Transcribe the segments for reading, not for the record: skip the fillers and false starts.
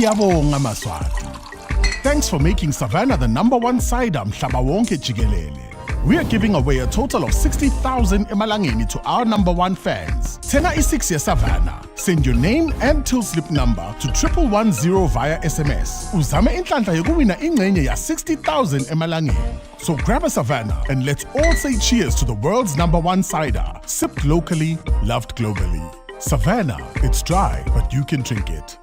Siyabonga Maswati. Thanks for making Savannah the #1 cider mhlaba wonke jikelele. We are giving away a total of 60,000 emalangeni to our #1 fans. Tena i6 Savannah. Send your name and till slip number to 1110 via SMS. Uzame inhlanhla yokuwina ingcenye ya 60,000 emalangeni. So grab a Savannah and let's all say cheers to the world's #1 cider. Sipped locally, loved globally. Savannah, it's dry, but you can drink it.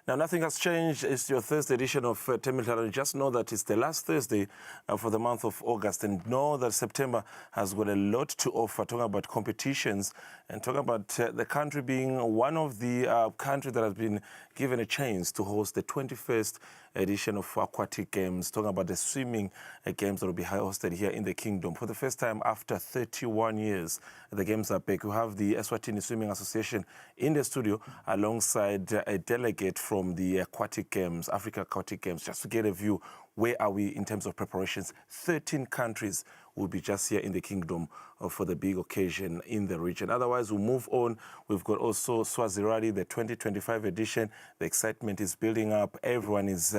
Now, nothing has changed. It's your Thursday edition of Temidlalo. Just know that it's the last Thursday for the month of August, and know that September has got a lot to offer, talking about competitions and talking about the country being one of the countries that has been given a chance to host the 21st edition of Aquatic Games, talking about the swimming games that will be hosted here in the Kingdom. For the first time after 31 years, the games are back. We have the Eswatini Swimming Association in the studio alongside a delegate from the Aquatic Games, Africa Aquatic Games, just to get a view, where are we in terms of preparations? 13 countries will be just here in the Kingdom for the big occasion in the region. Otherwise, we'll move on. We've got also Swazi Rally, the 2025 edition. The excitement is building up. Everyone is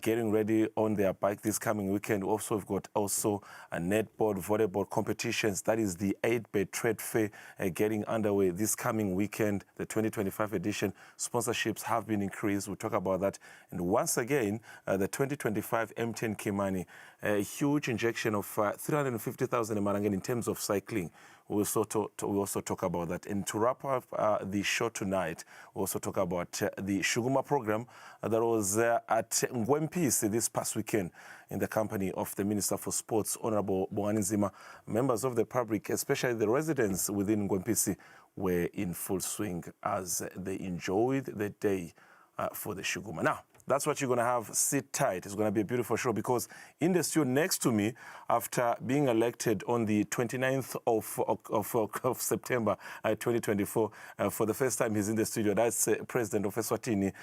getting ready on their bike this coming weekend. Also, we've got also a netball, volleyball competitions. That is the 8-Bay Trade Fair getting underway this coming weekend, the 2025 edition. Sponsorships have been increased. We'll talk about that. And once again, the 2025 MTN Kimani, a huge injection of 350,000 Marangan in terms of cycling. We also talk about that. And to wrap up the show tonight, we also talk about the Shuguma program that was at Ngwempisi this past weekend in the company of the Minister for Sports, Honorable Bongani Nzima. Members of the public, especially the residents within Ngwempisi, were in full swing as they enjoyed the day for the Shuguma. Now, that's what you're going to have. Sit tight. It's going to be a beautiful show, because in the studio next to me, after being elected on the 29th of September 2024, for the first time he's in the studio. That's President of Eswatini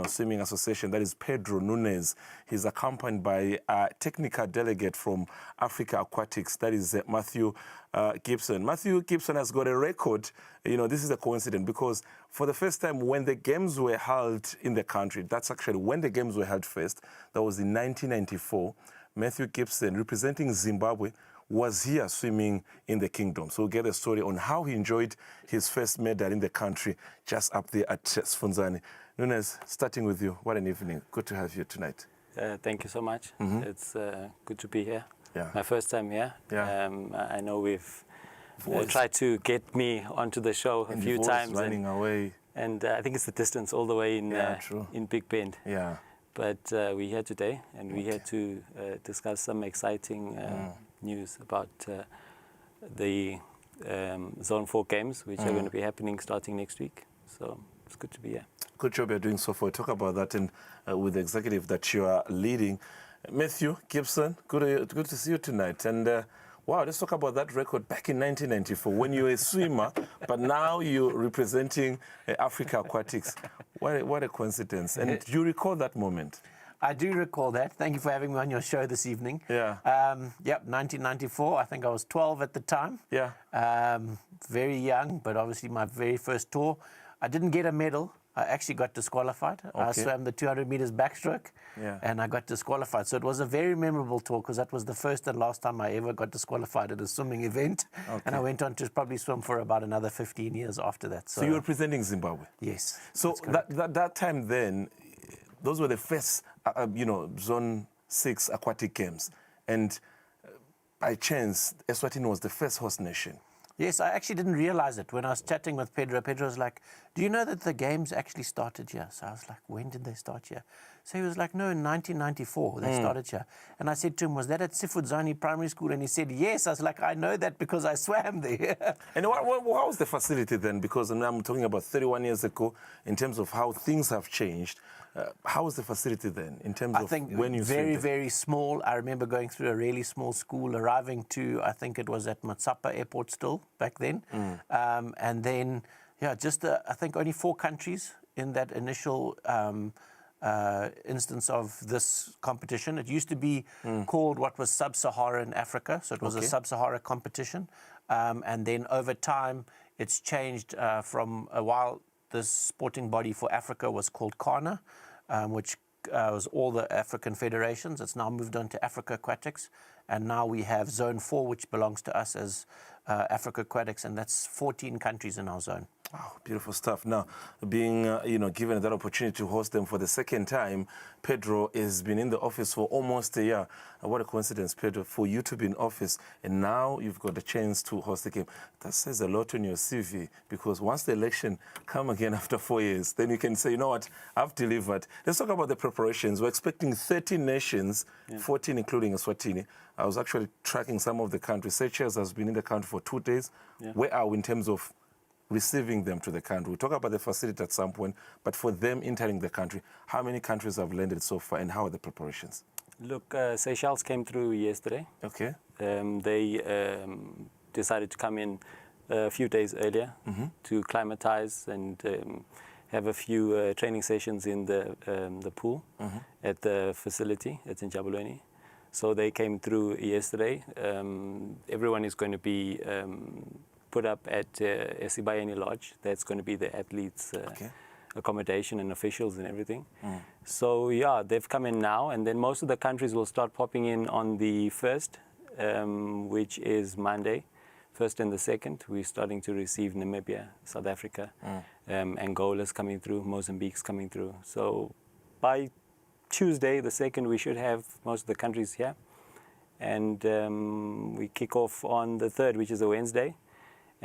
Swimming Association. That is Pedro Nunes. He's accompanied by a technical delegate from Africa Aquatics. That is Matthew Gibson. Matthew Gibson has got a record. This is a coincidence, because for the first time when the games were held in the country, that's actually when the games were held first, that was in 1994, Matthew Gibson, representing Zimbabwe, was here swimming in the Kingdom. So we'll get a story on how he enjoyed his first medal in the country just up there at Sfunzani. Nunes, starting with you, what an evening. Good to have you tonight. Thank you so much. It's good to be here. Yeah. My first time here. Yeah. I know we've tried to get me onto the show a few times. Running away. And I think it's the distance all the way in Big Bend. Yeah. But we're here today, and we're here to discuss some exciting news about the Zone 4 games, which are going to be happening starting next week. So it's good to be here. Good job you're doing so far. Talk about that and with the executive that you are leading. Matthew Gibson, good to see you tonight. And wow, let's talk about that record back in 1994 when you were a swimmer, but now you're representing Africa Aquatics. What a coincidence. And do you recall that moment? I do recall that. Thank you for having me on your show this evening. Yeah. 1994. I think I was 12 at the time. Yeah. Very young, but obviously my very first tour. I didn't get a medal. I actually got disqualified. Okay. I swam the 200 meters backstroke, and I got disqualified. So it was a very memorable tour, because that was the first and last time I ever got disqualified at a swimming event. Okay. And I went on to probably swim for about another 15 years after that. So you were representing Zimbabwe? Yes. So that time then, those were the first, Zone 6 aquatic games. And by chance, Eswatini was the first host nation. Yes, I actually didn't realize it. When I was chatting with Pedro, Pedro was like, do you know that the games actually started here? So I was like, when did they start here? So he was like, no, in 1994, they started here. And I said to him, was that at Sifudzani Primary School? And he said, yes. I was like, I know that because I swam there. And what was the facility then? Because I'm talking about 31 years ago, in terms of how things have changed. How was the facility then, in terms of when you very, swam there? very small. I remember going through a really small school, arriving to, I think it was at Matsapa Airport still back then. And then, yeah, just I think only 4 countries in that initial instance of this competition. It used to be called what was Sub-Saharan Africa, so it was a Sub-Saharan competition. And then over time, it's changed from a while. The sporting body for Africa was called CANA, which was all the African federations. It's now moved on to Africa Aquatics, and now we have Zone 4, which belongs to us as Africa Aquatics, and that's 14 countries in our zone. Wow, beautiful stuff. Now, being given that opportunity to host them for the second time, Pedro has been in the office for almost a year. What a coincidence, Pedro, for you to be in office, and now you've got the chance to host the game. That says a lot on your CV, because once the election come again after 4 years, then you can say, you know what, I've delivered. Let's talk about the preparations. We're expecting 13 nations, 14 including Eswatini. I was actually tracking some of the countries. Seychelles has been in the country for 2 days. Where are we in terms of receiving them to the country? We'll talk about the facility at some point, but for them entering the country, how many countries have landed so far, and how are the preparations? Look, Seychelles came through yesterday. Okay. They decided to come in a few days earlier to climatize and have a few training sessions in the pool at the facility. It's in Jabulani. So they came through yesterday. Everyone is going to be put up at Esibayeni Lodge. That's going to be the athletes' accommodation and officials and everything. So yeah, they've come in now, and then most of the countries will start popping in on the 1st, which is Monday, 1st and the 2nd. We're starting to receive Namibia, South Africa, Angola's coming through, Mozambique's coming through. So by Tuesday, the 2nd, we should have most of the countries here. And we kick off on the 3rd, which is a Wednesday.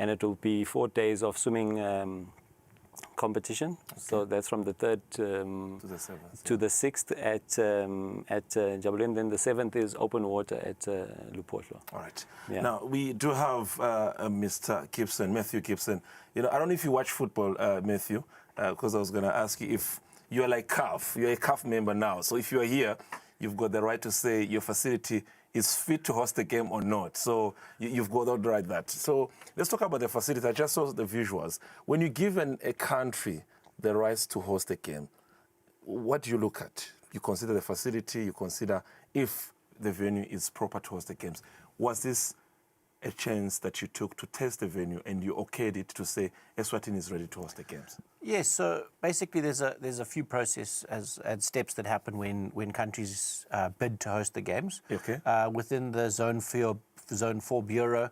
And it will be 4 days of swimming competition. So that's from the 3rd to the 6th at Jabulani. Then the 7th is open water at Lupotlo. All right. Yeah. Now, we do have Mr. Gibson, Matthew Gibson. I don't know if you watch football, Matthew, because I was going to ask you if you're like CAF. You're a CAF member now. So if you're here, you've got the right to say your facility is fit to host the game or not. So you've got that right. That. So let's talk about the facility. I just saw the visuals. When you give a country the rights to host a game, what do you look at? You consider the facility, you consider if the venue is proper to host the games. Was this a chance that you took to test the venue and you okayed it to say Eswatini is ready to host the games? Yes, so basically there's a few processes and steps that happen when countries bid to host the games. Okay. Within the Zone 4 Bureau,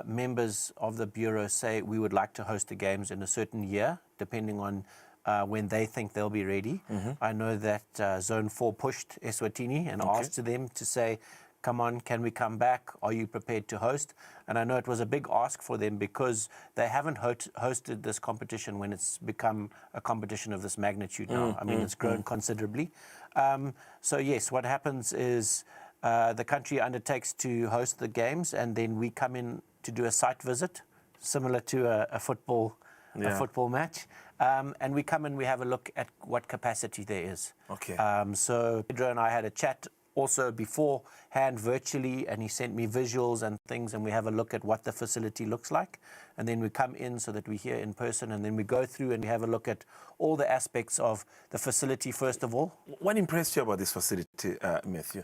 members of the Bureau say we would like to host the games in a certain year, depending on when they think they'll be ready. I know that Zone 4 pushed Eswatini and asked to them to say, come on, can we come back? Are you prepared to host? And I know it was a big ask for them because they haven't hosted this competition when it's become a competition of this magnitude now. I mean, it's grown considerably. So yes, what happens is the country undertakes to host the games, and then we come in to do a site visit, similar to a football match. And we come in, we have a look at what capacity there is. Okay. So Pedro and I had a chat also beforehand virtually, and he sent me visuals and things, and we have a look at what the facility looks like. And then we come in so that we're here in person, and then we go through and we have a look at all the aspects of the facility first of all. What impressed you about this facility, Matthew?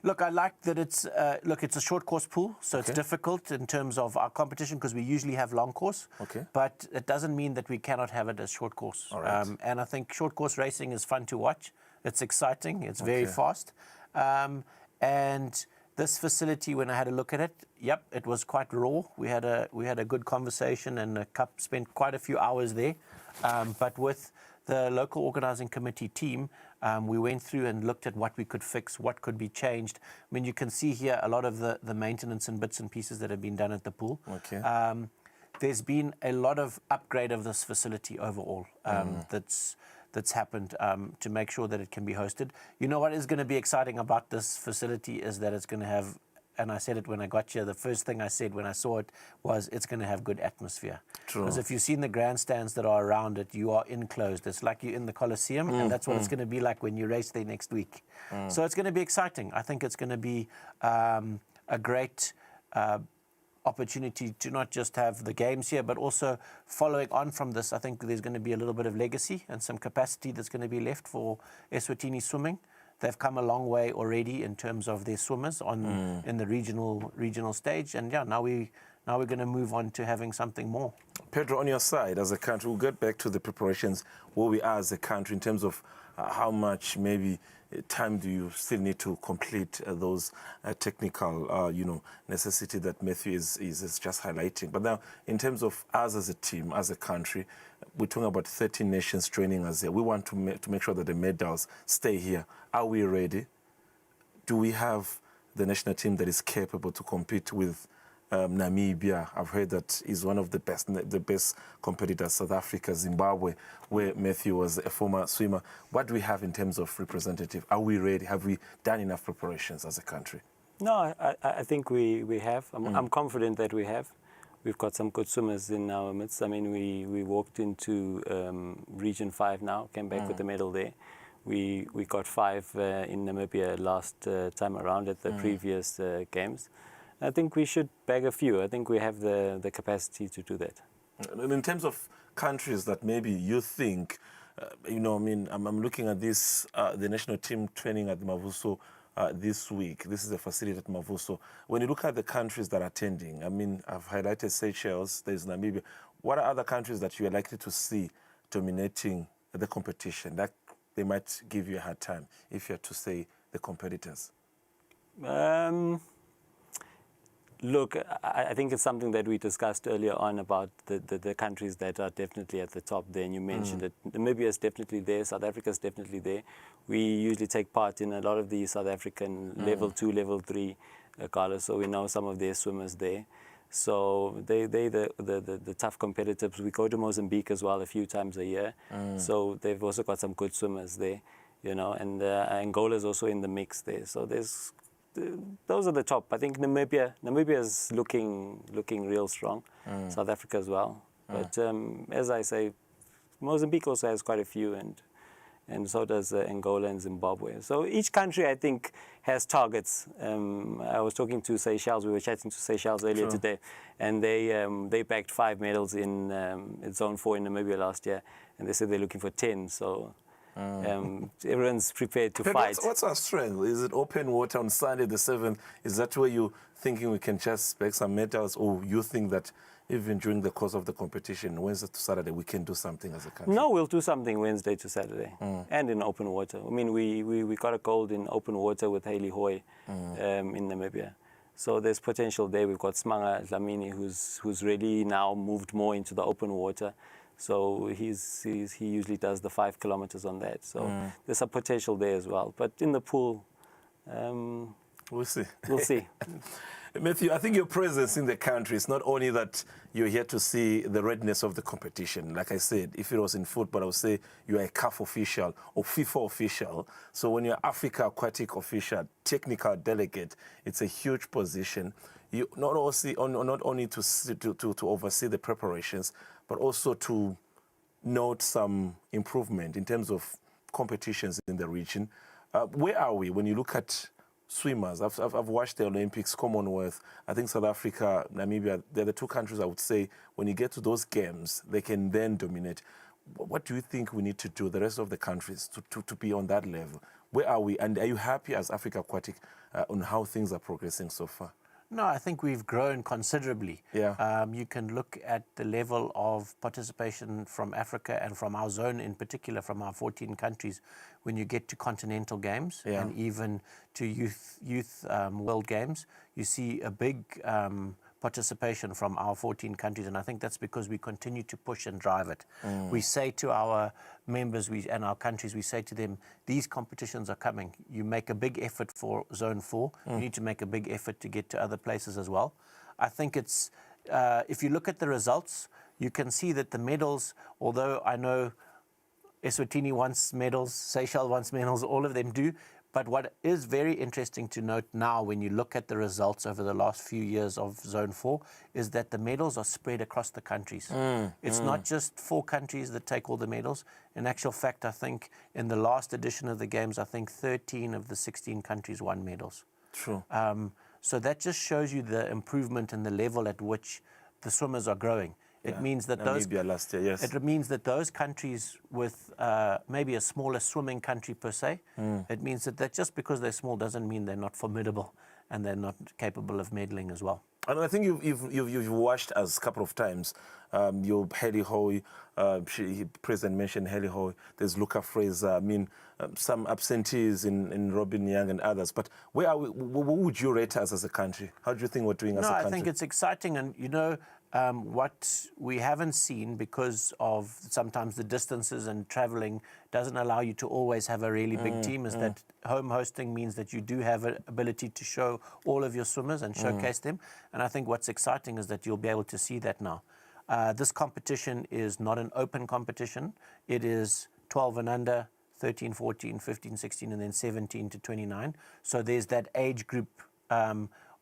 Look, I like that it's a short course pool, so it's difficult in terms of our competition because we usually have long course. Okay. But it doesn't mean that we cannot have it as short course. All right. And I think short course racing is fun to watch. It's exciting. It's very fast. And this facility, when I had a look at it, it was quite raw. We had a good conversation, and spent quite a few hours there. But with the local organising committee team, We went through and looked at what we could fix, what could be changed. I mean, you can see here a lot of the maintenance and bits and pieces that have been done at the pool. Okay. There's been a lot of upgrade of this facility overall that's happened to make sure that it can be hosted. You know what is going to be exciting about this facility is that it's going to have, and I said it when I got here, the first thing I said when I saw it was it's going to have good atmosphere. True. Because if you've seen the grandstands that are around it, you are enclosed. It's like you're in the Colosseum, and that's what it's going to be like when you race there next week. So it's going to be exciting. I think it's going to be a great opportunity to not just have the games here, but also following on from this, I think there's going to be a little bit of legacy and some capacity that's going to be left for Eswatini swimming. They've come a long way already in terms of their swimmers in the regional stage, and yeah, now we're going to move on to having something more. Pedro, on your side as a country, we'll get back to the preparations where we are as a country in terms of how much maybe time do you still need to complete those technical, necessity that Matthew is just highlighting. But now, in terms of us as a team, as a country, we're talking about 13 nations joining us here. We want to make sure that the medals stay here. Are we ready? Do we have the national team that is capable to compete with Namibia? I've heard that is one of the best competitors. South Africa, Zimbabwe, where Matthew was a former swimmer. What do we have in terms of representative? Are we ready? Have we done enough preparations as a country? No, I think we have. I'm confident that we have. We've got some good swimmers in our midst. I mean, we walked into Region 5 now, came back with a medal there. We got 5 in Namibia last time around at the previous games. I think we should bag a few. I think we have the capacity to do that. And in terms of countries that maybe you think, I'm looking at this, the national team training at Mavuso this week. This is a facility at Mavuso. When you look at the countries that are attending, I mean, I've highlighted Seychelles, there's Namibia. What are other countries that you are likely to see dominating the competition that they might give you a hard time, if you had to say the competitors? Look, I think it's something that we discussed earlier on about the countries that are definitely at the top there. And you mentioned that Namibia is definitely there, South Africa is definitely there. We usually take part in a lot of the South African level 2, level 3 galas, so we know some of their swimmers there. So they're the tough competitors. We go to Mozambique as well a few times a year. So they've also got some good swimmers there, and Angola is also in the mix there. So those are the top. I think Namibia is looking real strong. South Africa as well. But as I say, Mozambique also has quite a few, and so does Angola and Zimbabwe. So each country, I think, has targets. I was talking to Seychelles. We were chatting to Seychelles earlier today, and they bagged 5 medals in Zone 4 in Namibia last year, and they said they're looking for 10. So. Everyone's prepared to fight. What's our strength? Is it open water on Sunday the 7th? Is that where you're thinking we can just bag some medals, or you think that even during the course of the competition, Wednesday to Saturday, we can do something as a country? No, we'll do something Wednesday to Saturday, and in open water. I mean, we got a gold in open water with Haley Hoy in Namibia. So there's potential there. We've got Smanga Dlamini, who's really now moved more into the open water. So he usually does the 5 kilometers on that. So there's a potential there as well. But in the pool, we'll see. We'll see. Matthew, I think your presence in the country is not only that you're here to see the readiness of the competition. Like I said, if it was in football, I would say you are a CAF official or FIFA official. So when you're Africa Aquatic official, technical delegate, it's a huge position. You not only to oversee the preparations, but also to note some improvement in terms of competitions in the region. Where are we when you look at swimmers? I've watched the Olympics, Commonwealth. I think South Africa, Namibia, they're the 2 countries I would say when you get to those games, they can then dominate. What do you think we need to do, the rest of the countries, to be on that level? Where are we? And are you happy as Africa Aquatic on how things are progressing so far? No, I think we've grown considerably. Yeah. You can look at the level of participation from Africa and from our zone in particular, from our 14 countries, when you get to continental games and even to youth World Games. You see a big participation from our 14 countries, and I think that's because we continue to push and drive it. We say to our members and our countries, we say to them, these competitions are coming. You make a big effort for Zone 4. You need to make a big effort to get to other places as well. I think it's, if you look at the results, you can see that the medals, although I know Eswatini wants medals, Seychelles wants medals, all of them do. But what is very interesting to note now when you look at the results over the last few years of Zone 4 is that the medals are spread across the countries. It's not just 4 countries that take all the medals. In actual fact, I think in the last edition of the Games, I think 13 of the 16 countries won medals. True. So that just shows you the improvement and the level at which the swimmers are growing. It means that Namibia last year, yes. It means that those countries with maybe a smaller swimming country per se, it means that just because they're small doesn't mean they're not formidable and they're not capable of medaling as well. And I think you've watched us a couple of times. Your Haley Hoy, President mentioned Haley Hoy. There's Luca Fraser. I mean, some absentees in Robin Young and others. But where are we? What would you rate us as a country? How do you think we're doing as a country? No, I think it's exciting, and you know. What we haven't seen because of sometimes the distances and traveling doesn't allow you to always have a really big team is that home hosting means that you do have an ability to show all of your swimmers and showcase them. And I think what's exciting is that you'll be able to see that now. This competition is not an open competition. It is 12 and under, 13, 14, 15, 16, and then 17 to 29. So there's that age group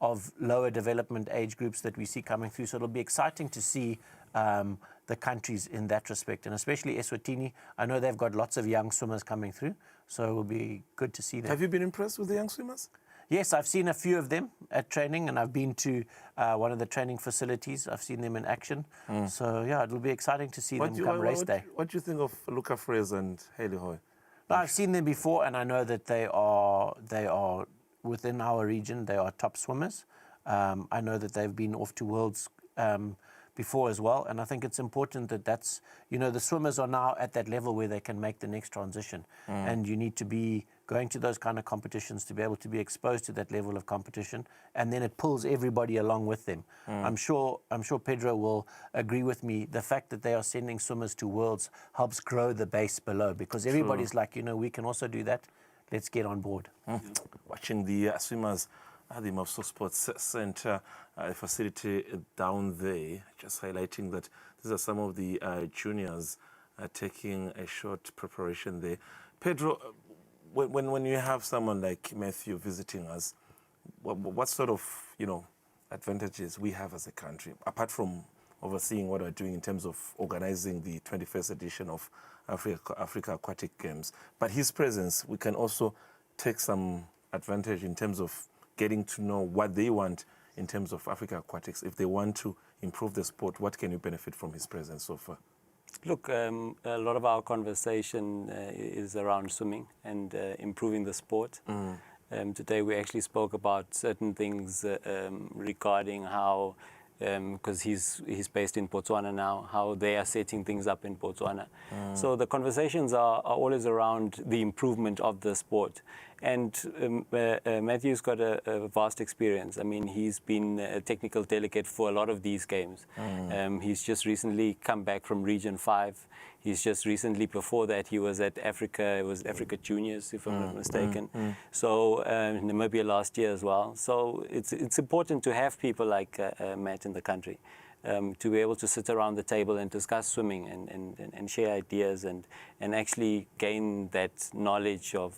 of lower development age groups that we see coming through. So it'll be exciting to see the countries in that respect, and especially Eswatini. I know they've got lots of young swimmers coming through, so it will be good to see them. Have you been impressed with the young swimmers? Yes, I've seen a few of them at training, and I've been to one of the training facilities. I've seen them in action. So, yeah, it'll be exciting to see them come race day. What do you think of Luca Fraser and Haley Hoy? No, I've seen them before, and I know that they are within our region, they are top swimmers. I know that they've been off to Worlds before as well, and I think it's important that that's, you know, the swimmers are now at that level where they can make the next transition, and you need to be going to those kind of competitions to be able to be exposed to that level of competition, and then it pulls everybody along with them. I'm sure Pedro will agree with me. The fact that they are sending swimmers to Worlds helps grow the base below, because everybody's like, you know, we can also do that. Let's get on board. Watching the swimmers at the Mopso Sports Center facility down there, just highlighting that these are some of the juniors taking a short preparation there. Pedro, when you have someone like Matthew visiting us, what sort of, you know, advantages we have as a country, apart from overseeing what we're doing in terms of organizing the 21st edition of Africa Aquatic Games? But his presence, we can also take some advantage in terms of getting to know what they want in terms of Africa Aquatics. If they want to improve the sport, what can you benefit from his presence so far? Look, a lot of our conversation is around swimming and improving the sport. Today we actually spoke about certain things regarding how, because he's based in Botswana now, how they are setting things up in Botswana. So the conversations are always around the improvement of the sport. And Matthew's got a vast experience. I mean, he's been a technical delegate for a lot of these games. He's just recently come back from Region 5. He's just recently, before that, he was at Africa. It was Africa Juniors, if I'm not mistaken. So Namibia last year as well. So it's important to have people like Matt in the country. To be able to sit around the table and discuss swimming and share ideas and actually gain that knowledge of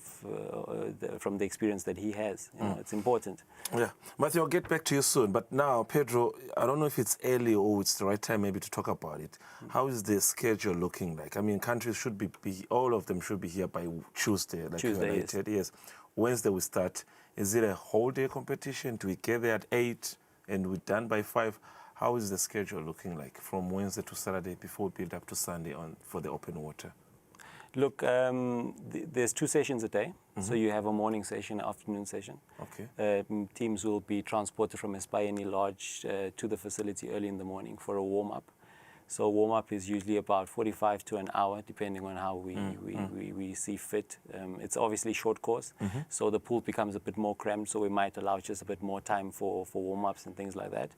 from the experience that he has. You know, it's important. Yeah, Matthew, I'll get back to you soon. But now, Pedro, I don't know if it's early or it's the right time maybe to talk about it. How is the schedule looking like? I mean, countries should be all of them should be here by Tuesday, like you highlighted. Yes. Wednesday we start. Is it a whole day competition? Do we get there at 8 and we're done by 5? How is the schedule looking like from Wednesday to Saturday before we build up to Sunday for the open water? Look, there's 2 sessions a day. So you have a morning session, afternoon session. Okay. Teams will be transported from Espayeni Lodge to the facility early in the morning for a warm-up. So warm-up is usually about 45 to an hour, depending on how we see fit. It's obviously short course, so the pool becomes a bit more cramped, so we might allow just a bit more time for warm-ups and things like that.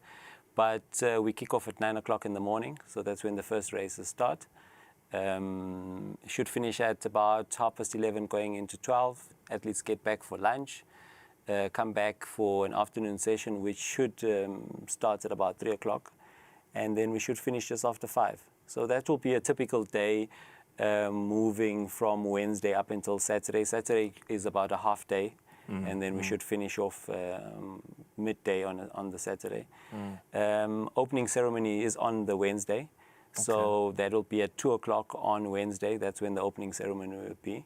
But we kick off at 9 o'clock in the morning, so that's when the first races start. Should finish at about 11:30 going into 12. Athletes get back for lunch, come back for an afternoon session, which should start at about 3 o'clock. And then we should finish just after 5. So that will be a typical day, moving from Wednesday up until Saturday. Saturday is about a half day, and then we should finish off midday on the Saturday. Opening ceremony is on the Wednesday, so that'll be at 2 o'clock on Wednesday. That's when the opening ceremony will be.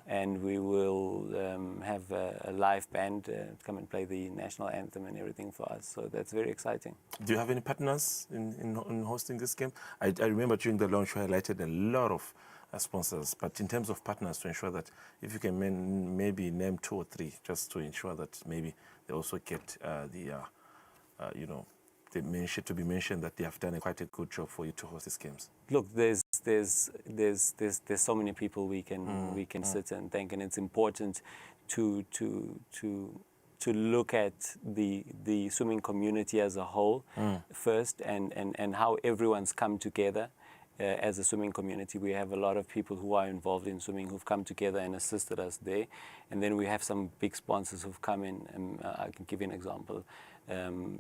And we will have a live band come and play the national anthem and everything for us. So that's very exciting. Do you have any partners in hosting this game? I remember during the launch you highlighted a lot of sponsors, but in terms of partners, to ensure that if you can maybe name 2 or 3, just to ensure that maybe they also get to be mentioned that they have done quite a good job for you to host these games. Look, there's so many people we can sit and thank, and it's important to look at the swimming community as a whole first, and how everyone's come together. As a swimming community, we have a lot of people who are involved in swimming who've come together and assisted us there. And then we have some big sponsors who've come in. And I can give you an example,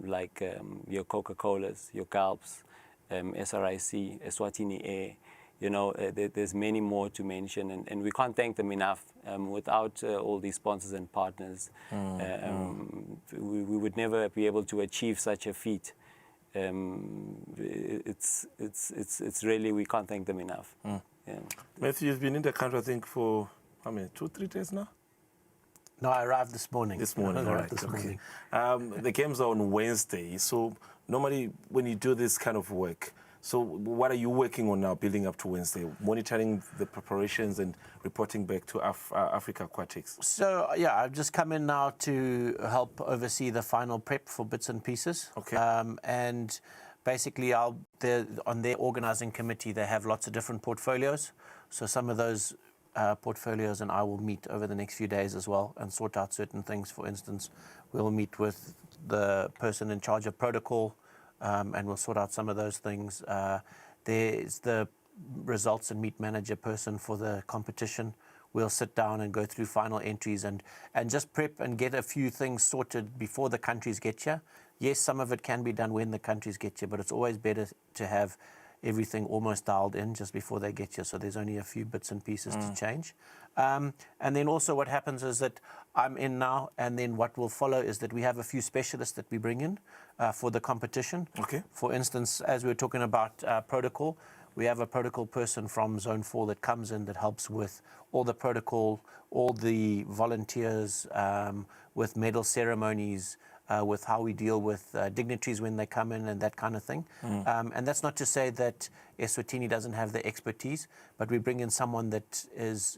like your Coca-Colas, your Galps, SRIC, Eswatini Air. You know, there's many more to mention, and we can't thank them enough. Without all these sponsors and partners, we would never be able to achieve such a feat. It's really, we can't thank them enough. Yeah. Matthew, you've been in the country, I think, for how many, 2-3 days now? No, I arrived this morning. This morning, all right. This morning. The games are on Wednesday, so normally when you do this kind of work, so what are you working on now, building up to Wednesday? Monitoring the preparations and reporting back to Africa Aquatics? So, yeah, I've just come in now to help oversee the final prep for bits and pieces. Okay. And basically, on their organising committee, they have lots of different portfolios. So some of those portfolios and I will meet over the next few days as well and sort out certain things. For instance, we'll meet with the person in charge of protocol, and we'll sort out some of those things. There's the results and meet manager person for the competition. We'll sit down and go through final entries and just prep and get a few things sorted before the countries get here. Yes, some of it can be done when the countries get here, but it's always better to have everything almost dialed in just before they get here, so there's only a few bits and pieces to change. And then also what happens is that I'm in now, and then what will follow is that we have a few specialists that we bring in for the competition. Okay. For instance, as we were talking about protocol, we have a protocol person from Zone 4 that comes in that helps with all the protocol, all the volunteers, with medal ceremonies, with how we deal with dignitaries when they come in and that kind of thing. And that's not to say that Eswatini doesn't have the expertise, but we bring in someone that is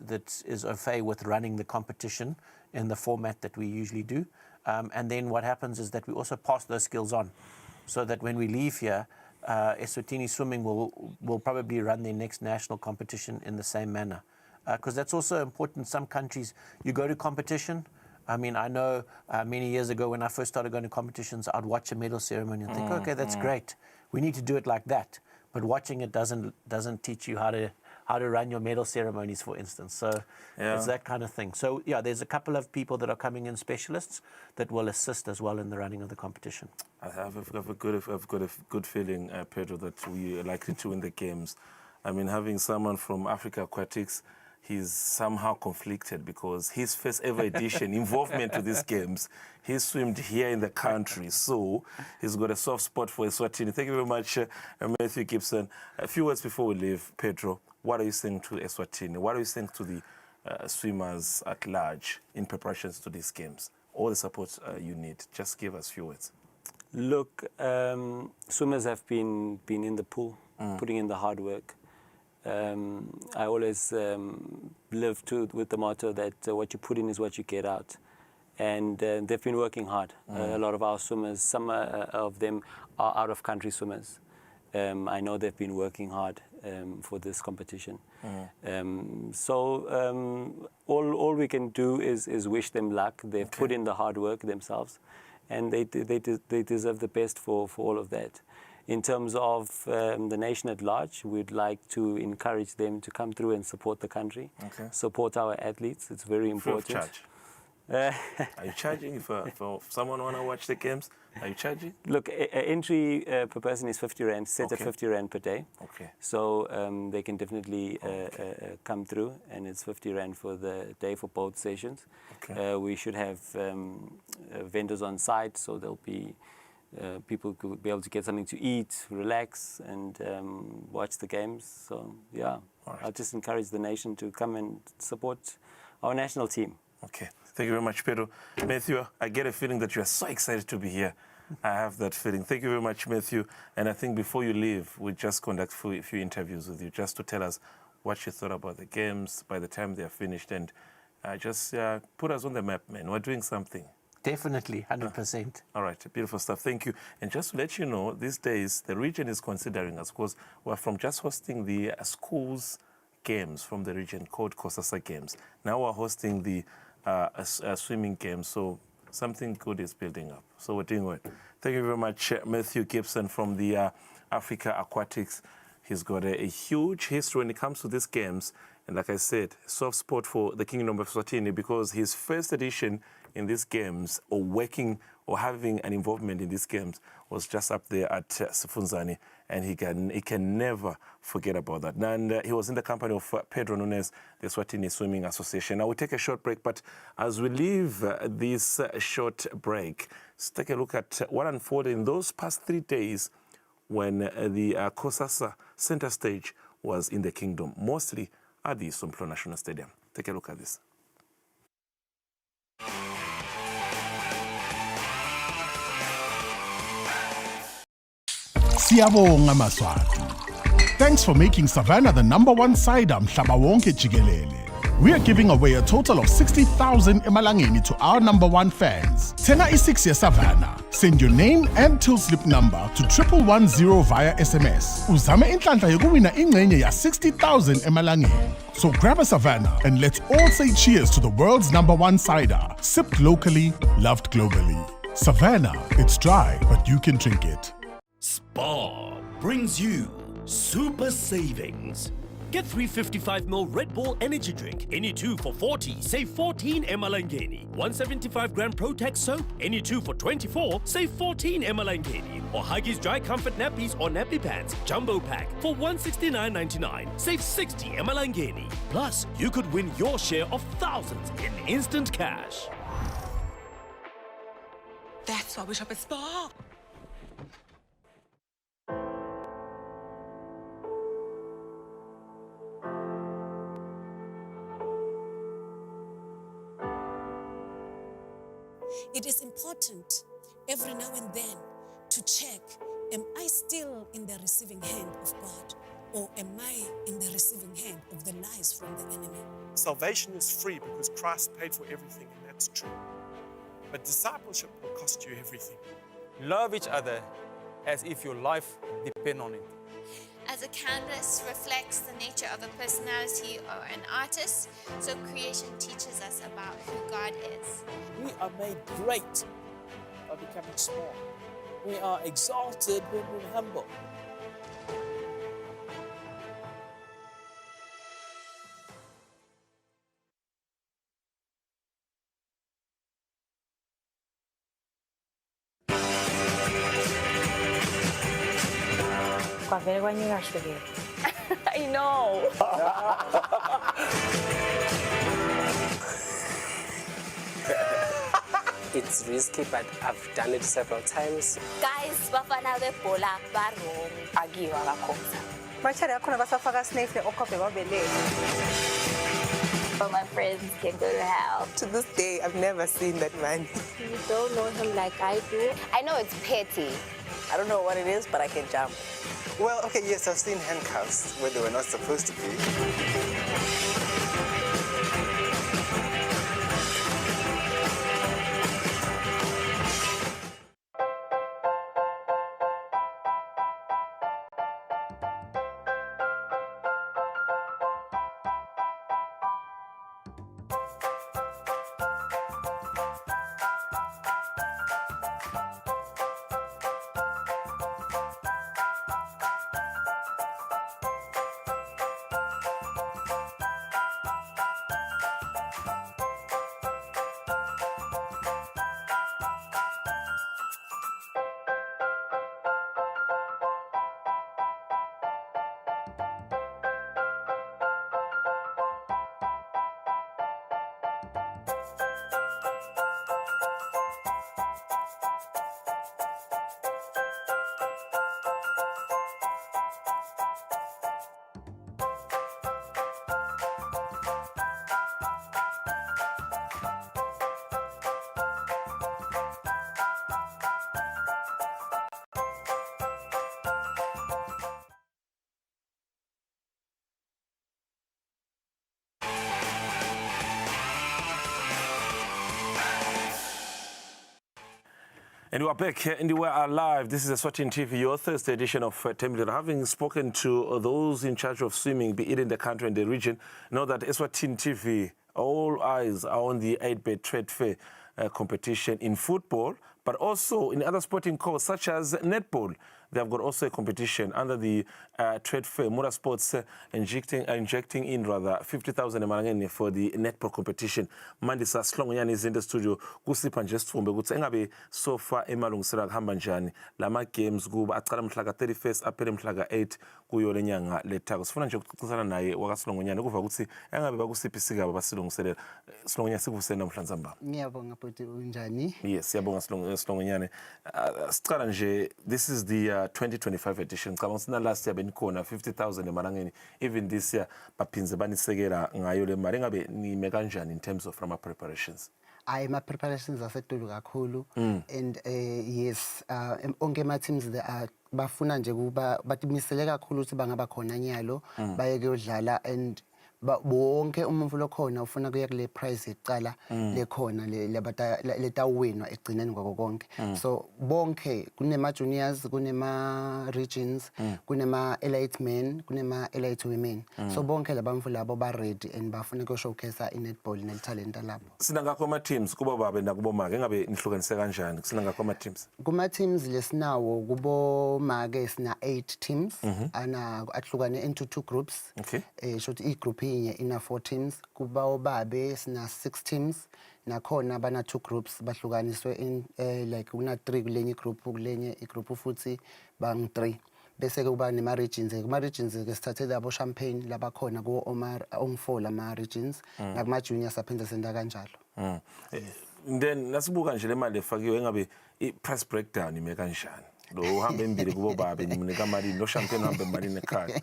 au fait with running the competition in the format that we usually do. And then what happens is that we also pass those skills on, so that when we leave here, Eswatini Swimming will probably run their next national competition in the same manner. Because that's also important. Some countries, you go to competition. I mean, I know many years ago when I first started going to competitions, I'd watch a medal ceremony and think, okay, that's great. We need to do it like that. But watching it doesn't teach you how to run your medal ceremonies, for instance. So it's that kind of thing. So yeah, there's a couple of people that are coming in, specialists, that will assist as well in the running of the competition. I've got a good feeling, Pedro, that we are likely to win the games. I mean, having someone from Africa Aquatics, he's somehow conflicted because his first ever edition, involvement to these games, he swimmed here in the country. So he's got a soft spot for Eswatini. Thank you very much, Matthew Gibson. A few words before we leave, Pedro, what are you saying to Eswatini? What are you saying to the swimmers at large in preparations to these games? All the support you need. Just give us a few words. Look, swimmers have been in the pool, putting in the hard work. I always live with the motto that what you put in is what you get out. And they've been working hard. A lot of our swimmers, some of them are out-of-country swimmers. I know they've been working hard for this competition. So all we can do is wish them luck. They've put in the hard work themselves. and they deserve the best for all of that. In terms of the nation at large, we'd like to encourage them to come through and support the country, support our athletes. It's very important. Free of charge. Are you charging if someone want to watch the games? Are you charging? Look, entry per person is 50 Rand, set at 50 Rand per day. Okay. So they can definitely come through, and it's 50 Rand for the day for both sessions. Okay. We should have vendors on site, so there'll be people could be able to get something to eat, relax, and watch the games. So yeah, I'll just encourage the nation to come and support our national team. Okay. Thank you very much, Pedro. Matthew, I get a feeling that you are so excited to be here. I have that feeling. Thank you very much, Matthew. And I think before you leave, we'll just conduct a few interviews with you just to tell us what you thought about the games by the time they are finished. And just put us on the map, man. We're doing something. Definitely, 100%. All right, beautiful stuff. Thank you. And just to let you know, these days, the region is considering us because we're from just hosting the schools games from the region called Cossasa Games. Now we're hosting the swimming games, so something good is building up. So we're doing well. Thank you very much, Matthew Gibson from the Africa Aquatics. He's got a huge history when it comes to these games. And like I said, soft spot for the Kingdom of Swatini because his first edition in these games or working or having an involvement in these games was just up there at Sifunzani, and he can never forget about that. And he was in the company of Pedro Nunes, the Swatini Swimming Association. Now we'll take a short break, but as we leave this short break, let's take a look at what unfolded in those past 3 days when the Cossasa center stage was in the kingdom, mostly at the Somplo National Stadium. Take a look at this. Siyabonga Maswati. Thanks for making Savannah the #1 cider mhlaba wonke jikelele. We are giving away a total of 60,000 emalangeni to our #1 fans. Tena i6 Savannah. Send your name and till slip number to 1110 via SMS. Uzame inhlanhla yokuwina ingxenye ya 60,000 emalangeni. So grab a Savannah and let's all say cheers to the world's #1 cider. Sipped locally, loved globally. Savannah, it's dry, but you can drink it. Spar brings you super savings. Get 355ml Red Bull energy drink, any 2 for 40, save 14 emalangeni. 175-gram Protex soap, any 2 for 24, save 14 emalangeni. Or Huggies Dry Comfort Nappies or Nappy Pads, Jumbo Pack, for 169.99, save 60 emalangeni. Plus, you could win your share of thousands in instant cash. That's why we shop at Spar. It is important every now and then to check, am I still in the receiving hand of God, or am I in the receiving hand of the lies from the enemy? Salvation is free because Christ paid for everything, and that's true. But discipleship will cost you everything. Love each other as if your life depends on it. As a canvas reflects the nature of a personality or an artist, so creation teaches us about who God is. We are made great by becoming small. We are exalted when we're humble. I know. It's risky, but I've done it several times. Guys, bafana bebola barong agiwa kakhona. Machari akhona basafaka snake okhope babelele. But my friends can go to hell. To this day, I've never seen that man. You don't know him like I do. I know it's petty. I don't know what it is, but I can jump. Well, okay, yes, I've seen handcuffs where they were not supposed to be. And we are back here and we are live. This is a Swazi TV, your Thursday edition of Temidlalo. Having spoken to those in charge of swimming, be it in the country and the region, know that Eswatini TV, all eyes are on the 8-bet trade fair competition in football, but also in other sporting courts such as netball. They have got also a competition under the trade fair. Motorsports injecting in rather 50,000 emalangeni for the netball competition. Mandisa Slongonyane is in the studio. Kusipha nje sifumbe ukuthi engabe so far emalungisela kuhamba njani lama games kuba aqala mhla ka-31st aphele mhla ka-8 kuyo lenyanga lethako. Sifuna nje ukuxoxisana naye wakaSlongonyane kuva ukuthi engabe bakusiphi isigaba basilungiselela. Slongonyane sikuvuseni namhlanje amba. Ngiyabonga bhuti unjani? Yes, siyabonga Slongonyane. Sicala nje, this is the 2025 edition. Ngicabanga last year benikhona 50,000 emalangeni. Even this year baphinze banisekela ngayo le mali. Engabe nime kanjani in terms of my preparations? My preparations asetulu kakhulu and yes onke ama teams bafuna nje kuba batimisele kakhulu ukuthi bangaba khona nyalo baye kuyodlala and bonke umuntu lokhona ufuna kuya kule prize ecala lekhona letawinwa egcineni konke. So bonke kunema juniors, kunema regions, kunema elite men, kunema elite women. So bonke labamfu labo ba ready and bafuna ku showcase netball neltalent labo. Sina ngakho ama teams kuba babe nakubo make engabe nihlukanise kanjani? Sina ngakho ama teams. Kuma teams lesinawo kubo make sina 8 teams ana ahlukane into 2 groups. Okay. Shothi igroup ina 4 teams, kuba obabe sina 6 teams, nakhona bana 2 groups bahlukaniswe in like una 3 kulenye group kulenye igroup futhi bang 3. Bese kuba nema regions, kuma regions ke sithathe labo champagne labakhona ku ong4 lama regions, nakuma juniors aphinda senda kanjalo. Then nasibuka nje le mali efakiwe engabe I price breakdown ime kanjani? Lo uhamba embili kubo babe nimnika mali no champagne uhamba imali ekhaya.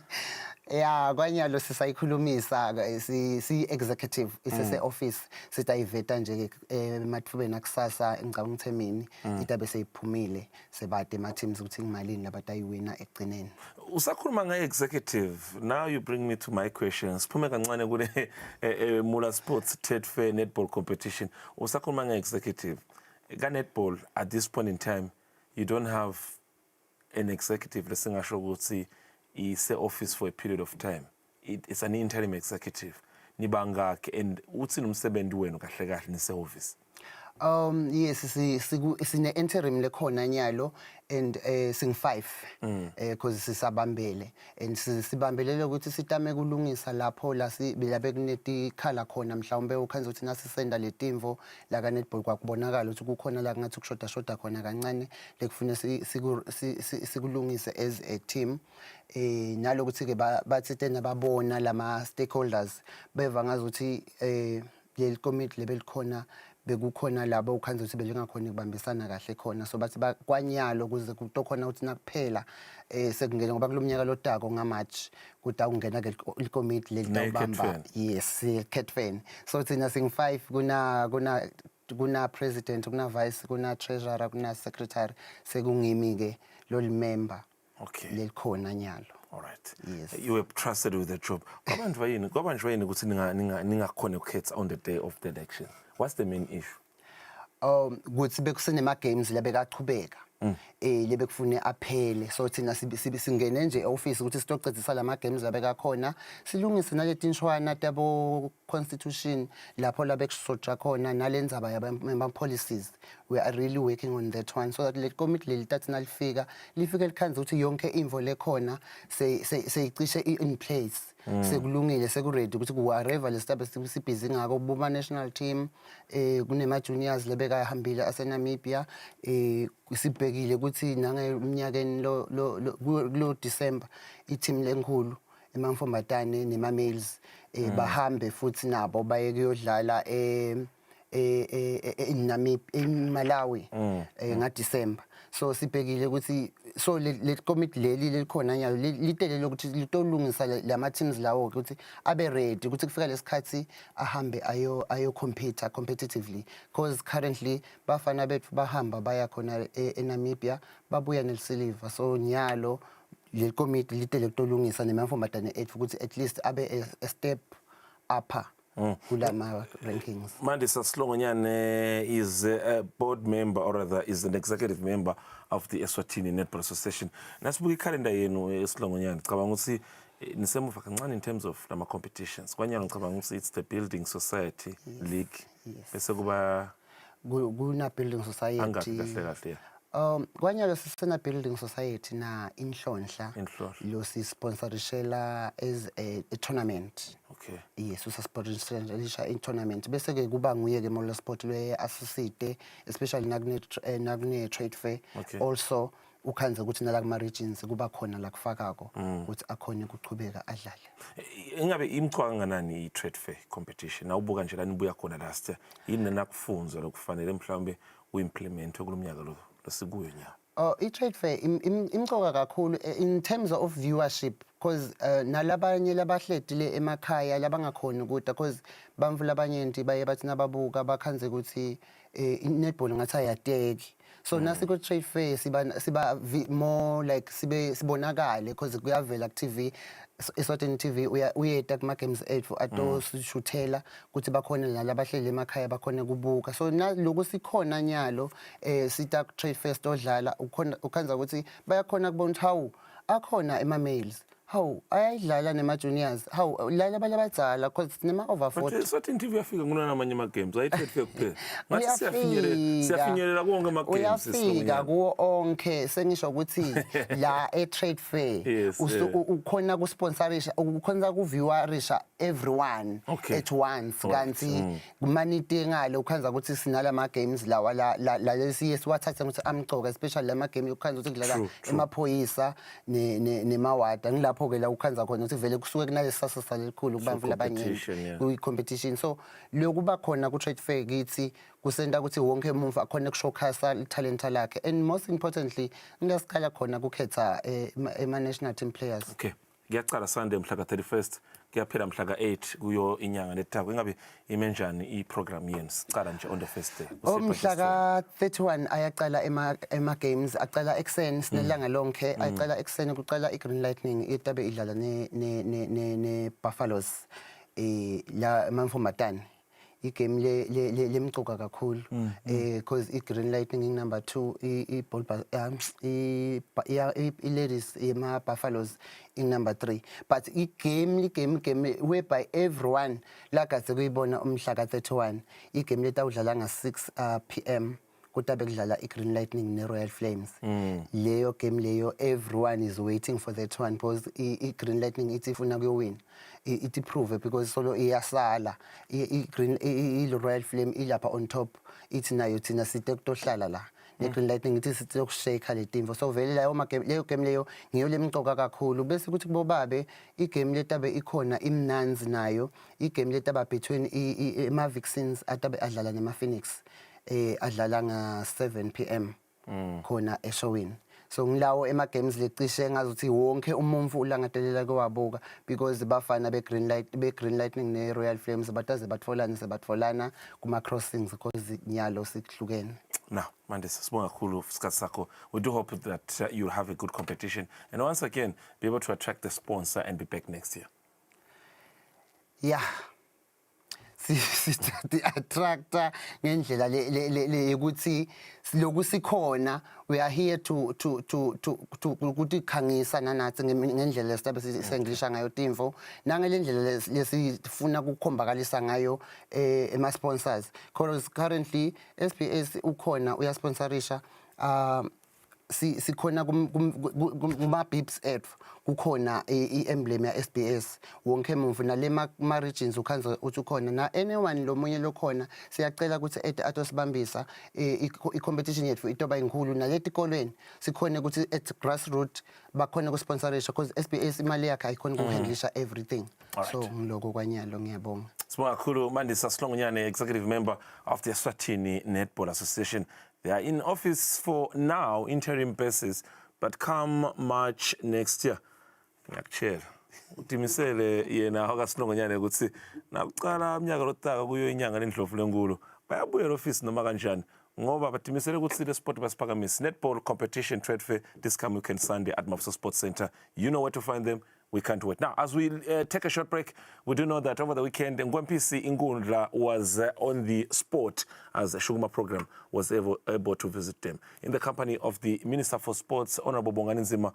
Yeah, kwanyalo sisayikhulumisa si executive isese office sitayiveta nje emathubeni akusasa engicabanga uThemini itabe seyiphumile sebade ama teams ukuthi imalini labatayiwina egcineni. Usakhuluma nge-executive, now you bring me to my questions. Siphume kancane kule Mula Sports Trade Fair netball competition. Usakhuluma nge-executive. Ka-netball at this point in time you don't have an executive lesingasho ukuthi is the office for a period of time. It's an interim executive. Nibangak and uthi nomsebenzi wenu kahle kahle nise office. Yes, sine interim lekhona nyalo and sing 5 because sisabambele and sibambelele ukuthi sitame kulungisa lapho la sibilabe kuneti khala khona mhlawumbe ukhanza ukuthi nasisenda letimvo la ka netball kwakubonakala ukuthi kukhona la ngathi kushoda khona kancane lekufuna sikulungise as a team. Nalokuthi ke bathi tena babona lama stakeholders beva ngazuthi le committee lebelikhona bekukhona labo ukhanza ukuthi belingakhona ukubambisana kahle khona so bathi kwanyalo kuze kutokhona ukuthi nakuphela sekungena ngoba kulomnyaka lotako ngaMarch kuta ungena ke icommittee lelitawubamba yes catfan so thina sing 5 kuna president kuna vice kuna treasurer kuna secretary sekungimi ke lo member lelikhona nyalo. All right. Yes. You were trusted with the job. Kwabanjwa yini ukuthi ningakhona ukukhetha on the day of the election? What's the main issue? Kuthi bekusene games labekaqhubeka lebekufune aphele so thina singene nje office ukuthi sitocedzisa lama games labekakhona silungise naleti inshwana tabo constitution lapho labekusoja khona nalendzaba yaba policies. We are really working on that one so that le committee lelitathi nalifika likhanza ukuthi yonke imvo lekhona seyicishe in place. Sekulungile sekuready ukuthi whatever lesitabe sibhizi ngako buma national team kunema juniors lebekahambile aseNamibia sibhekile ukuthi nangeminyakeni lo December iteam lenkulu emamfombatane nema males bahambe futhi nabo baye kuyodlala Malawi ngaDecember so sibhekile ukuthi so le committee leli likhona nyalo litelele ukuthi litolungisa lama teams lawo ukuthi abe ready ukuthi kufika lesikhathi ahambe ayo compete competitively because currently bafana bethu bahamba baya khona eNamibia babuya nesilver so nyalo le committee litele kutolungisa nemamfombatane ethu ukuthi at least abe a step upper kulama rankings. Mandisa Slongonyane is a board member, or rather is an executive member of the Eswatini Netball Association. Nasibuka calendar yenu Slongonyane. Cabanga ukuthi nisemuva kancane in terms of nama competitions. Kwanyalo cabanga ukuthi it's the Building Society League. Bese kuba Kuna Building Society. Angaki kahle. Kwanyalo sisena Building Society na Inhlonhla. Lo si sponsorishela as a tournament. Okay. Yes, usasponsorisha in tournament. Bese ke kuba nguye ke mola sport le associate, especially nagne trade fair. Okay. Also ukhanze ukuthi nala kuma regions kuba khona la kufakako ukuthi akhona ukuqhubeka adlale. Ingabe imchwanga nani I trade fair competition awubuka nje la nibuya khona last year yini nakufunza lokufanele mhlawumbe uimplement kulomnyaka lo sikuyo nya. I-trade fair imcoka kakhulu in terms of viewership because nalabanye labahledile emakhaya labangakhona ukuthi because bamvula abanyenti baye bathi nababuka bakhanze ukuthi netball ngathi ayateki. So nasi ku trade fair siba more like sibonakale because kuyavela ku TV Eswatini TV uyeta kuma games ethu ato shuthela ukuthi bakhona nalabahleli emakhaya bakhona kubuka. So naloku sikhona nyalo sita trade fair odlala ukhanza ukuthi bayakhona kubona how akhona ema males. How ayidlala nema juniors how lala abadala because nema over 40 but Eswatini TV yafika ngona namanye ama games ayi-trade fair kuphela ngathi siyafinyelela konke ama games uyafika kuwo onke sengisho ukuthi la e-trade fair ukhona ku sponsorisha ukhona ku viewerisha everyone at once kanti kumanite ngale ukhanza ukuthi sinala ama games lawa la lesiye siwathatha ukuthi amcoka especially lama game ukhanza ukuthi kudlala emaphoyisa nemawada ngilapho ke la ukhanza khona ukuthi vele kusuke kunale sasasa lelikhulu kubamvula abaningi ku competition. So lokuba khona ku trade fair kithi kusenta ukuthi wonke umuntu akhona ukushowcase italent lakhe and most importantly ngiyasikhala khona kukhetha ema national team players. Okay, ngiyacala Sunday mhla ka 31st kuyaphela mhla ka 8 kuyo inyanga letako ingabe imenjani iprogram yenu siqala nje on the first day mhla ka 31 ayaqala ema games aqala ekseni sinelanga lonke ayaqala ekseni kuqala iGreen Lightning itabe idlala ne Buffaloes la Mamfomatani igame lemcoka kakhulu because iGreen Lightning number 2 ladies ema Buffaloes in number 3 but igame whereby everyone like ase kuyibona umhla ka 31 igame leta udlala nga 6 PM kutabe kudlala iGreen Lightning neRoyal Flames. Leyo game leyo everyone is waiting for that one because iGreen Lightning ithi ifuna kuyowina it prove because solo iyasala iRoyal Flame ilapha on top ithi nayo thina site kutohlala la neGreen Lightning ithi site yokushake le timvo. So vele leyo game leyo ngiyo lemcoka kakhulu bese kuthi kubobabe igame letabe ikhona imnanzi nayo igame letaba between ama Vixens atabe adlala nema Phoenix adlala nga 7 PM khona eShowini. So ngilawo ema games lecishe ngazuthi wonke umuntu ulangadelela kwabuka because bafana beGreen Lightning neRoyal Flames bataze batfolana kuma crossings because nyalo sihlukene. Now, Mandisa, sibonga kakhulu isikhathi sakho. We do hope that you'll have a good competition and once again be able to attract the sponsor and be back next year. Yeah. Si attractor ngendlela le ukuthi siloku sikhona we are here to ukuthi khangisa nanathi ngendlela lesitabe sisenglisha ngayo timvo nangelendlela lesifuna ukukhombakalisa ngayo ema sponsors because currently SBS ukhona uyasponsorisha sikhona kuma bips ethu kukhona iemblem ya SBS wonke umuntu nale ma regions ukhanza uthi ukhona na anyone lomunye lokhona siyacela ukuthi atosibambisa i-competition yethu itoba inkulu naleti kolweni sikhona ukuthi at grassroots bakhona ku sponsorisha because SBS imali yakhe ayikhona ukuhandlisha everything. So ngiloko kwanyalo ngiyabonga. Sibonga kakhulu Mandisa Slongonyane, executive member of the Eswatini Netball Association. They are in office for now, interim basis, but come March next year. Ngiyakutshela utimisele yena akasilongonyane ukuthi nakuqala umnyaka lotaka kuyo inyanga lendlovu lenkulu bayabuya office noma kanjani ngoba batimisele ukuthi le sport basiphakamisa netball competition trade fair this coming weekend Sunday at Mafso Sports Center. You know where to find them. we can't wait. Now, as we take a short break, we do know that over the weekend, Ngwempisi Ingundla was on the sport as the Shuguma program was able to visit them. In the company of the Minister for Sports, Honorable Bongani Nzima,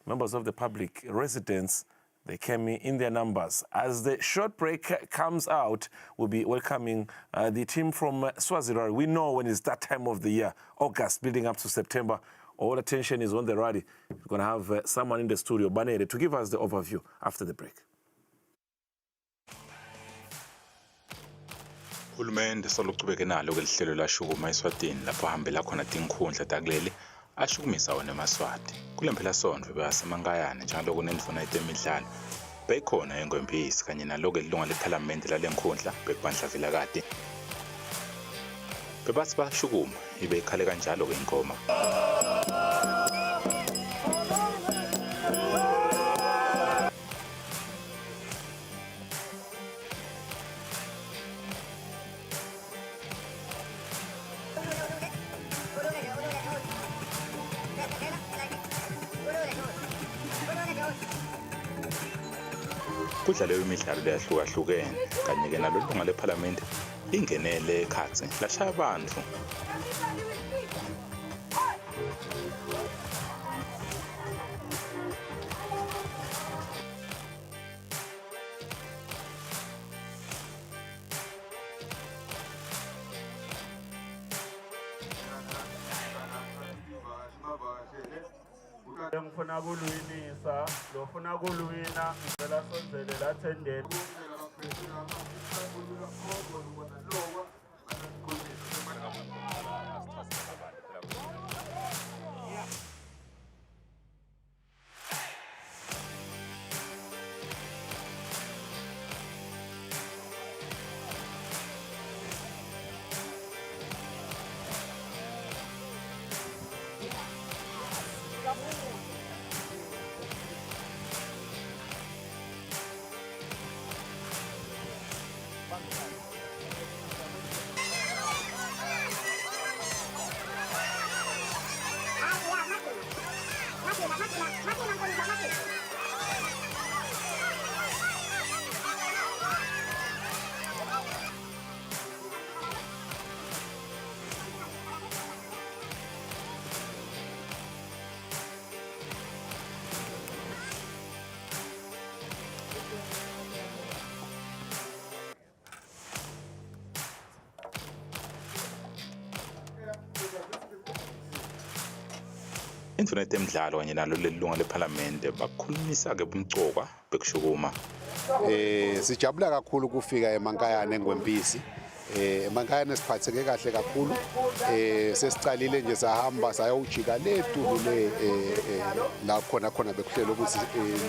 members of the public, residents, they came in their numbers. As the short break comes out, we'll be welcoming the team from Swazi. We know when it's that time of the year, August, building up to September, all attention is on the rally. We're going to have someone in the studio, Banere, to give us the overview after the break. Uhulumende soluqhubeka nalo ke lihlelo lashukuma eSwatini lapho hambela khona tinkhundla takuleli ashukumisa wona eMaswati. Kule mpelasonto bebaseMankayane njalo kunendvuna yetemidlalo. Beyikhona eNgwempisi kanye naloke ilunga lePhalamende lalenkhundla bekubandla Vilakati. Bebathi bashukuma ibe ikhale kanjalo ke inkoma. Kudlalewe imidlalo leyahlukahlukene kanye ke nalo lunga lePhalamende lingenele ekhatsi lashaya abantu. Ngifuna kulwinisa lofuna kulwina ngicela sonzele lathendele Indvuna yetemidlalo kanye nalo lelunga lePhalamende bakhulumisa ke bumcoka bekushukuma. Sijabula kakhulu kufika eMankayane eNgwempisi. eMankayane siphatheke kahle kakhulu. Sesicalile nje sahamba sayojika letulu la khona bekuhlela ukuthi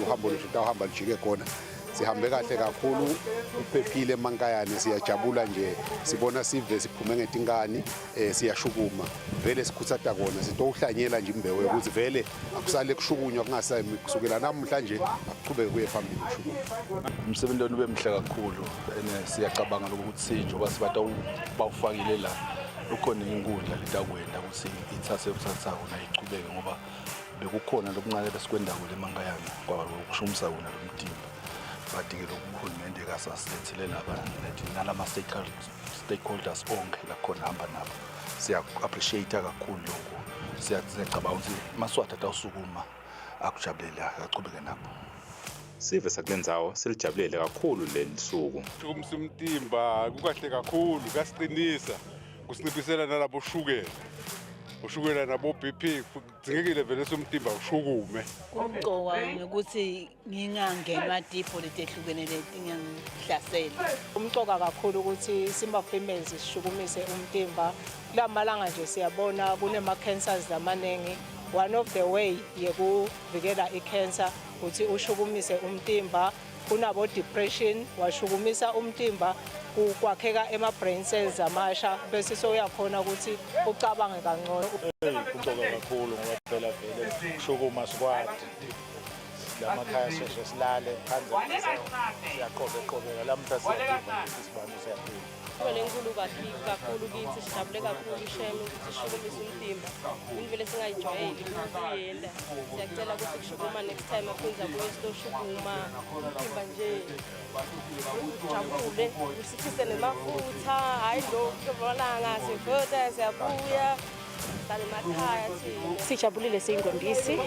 uhambo lwethu tawuhamba lijike khona. Sihambe kahle kakhulu uphephile eMankayane siyajabula nje sibona sive siphume ngetinkani siyashukuma vele sikhuthata kona sitowuhlanyela nje imbewu ukuthi vele akusale kushukunywa kungasami kusukela namhlanje akuchubeke kuye phambili ushukuma. Umsebenzi ube mhle kakhulu siyacabanga ukuthi sinjoba sibata bawufakile la ukhona inkundla litakwenda ukuthi ithathe uthathayo na ichubeke ngoba bekukhona lokuncane besikwenda kule eMankayane kwaba ukushumisa wona lo mtimba. Badike lokukhulumende kasasithele nalama stakeholders onke lakhona hamba nabo. Siya appreciate kakhulu lokho. Siyacabanga ukuthi Maswati atawusukuma akujabulela achubeke nabo. Sive sakulendzawo silijabulele kakhulu lelisuku. Ukumisa umtimba kukahle kakhulu kasiqinisa kusinciphisela nalabo ushukela nabo BP dzingekile vele somtimba ushukume. Umcoka ukuthi ngingangenwa dipho letehlukene letingangihlasela. Umcoka kakhulu ukuthi Simba Females sishukumise umtimba. Lamalanga nje siyabona kunema cancers amanengi. One of the way yekuvikela icancer ukuthi ushukumise umtimba. Kunabo depression washukumisa umtimba ukwakheka ema-brain cells amasha bese soyakhona ukuthi ucabange kangcono. Kucoka kakhulu ngoba phela vele ushukuma sikwadi lamakhaya silale phansi siyaqhubeka la muntu asiyadinga isibani siyadinga. Impumelelo enkulu kakhulu kithi sijabule kakhulu shame ukuthi sishukumise umtimba. Imvele singayijwayeli ukuyenda. Siyacela ukuthi kushukuma next time aphindza kuye sitoshukuma umtimba nje. Jabule usithise nemafutha hayi lo kubalanga sivuda siyabuya. Sijabulile siyingondisi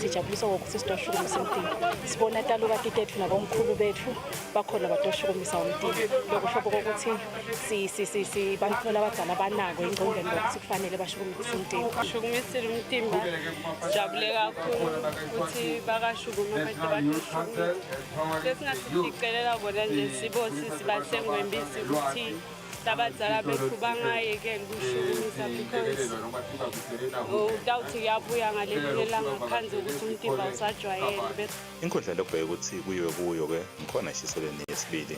sijabuliswa ngokuthi sitoshukumisa umtimba sibona taluka kitethu nabomkhulu bethu bakhona batoshukumisa umtimba lokusho ukuthi si bantwana abadala banako ingqondweni ngokuthi kufanele bashukumise umtimba shukumisile umtimba sijabule kakhulu ukuthi bakashukume bade batoshukumisa lesingasicelela bona nje sibosisi basengwembisi ukuthi abadala bethu bangayekeli ukushukumisa because utawuthi kuyabuya ngalelinye langa ngaphandle ukuthi umtimba usajwayele. Inkundla lokubheka ukuthi kuyiwe kuyo-ke ngikhona eshiselweni yesibili.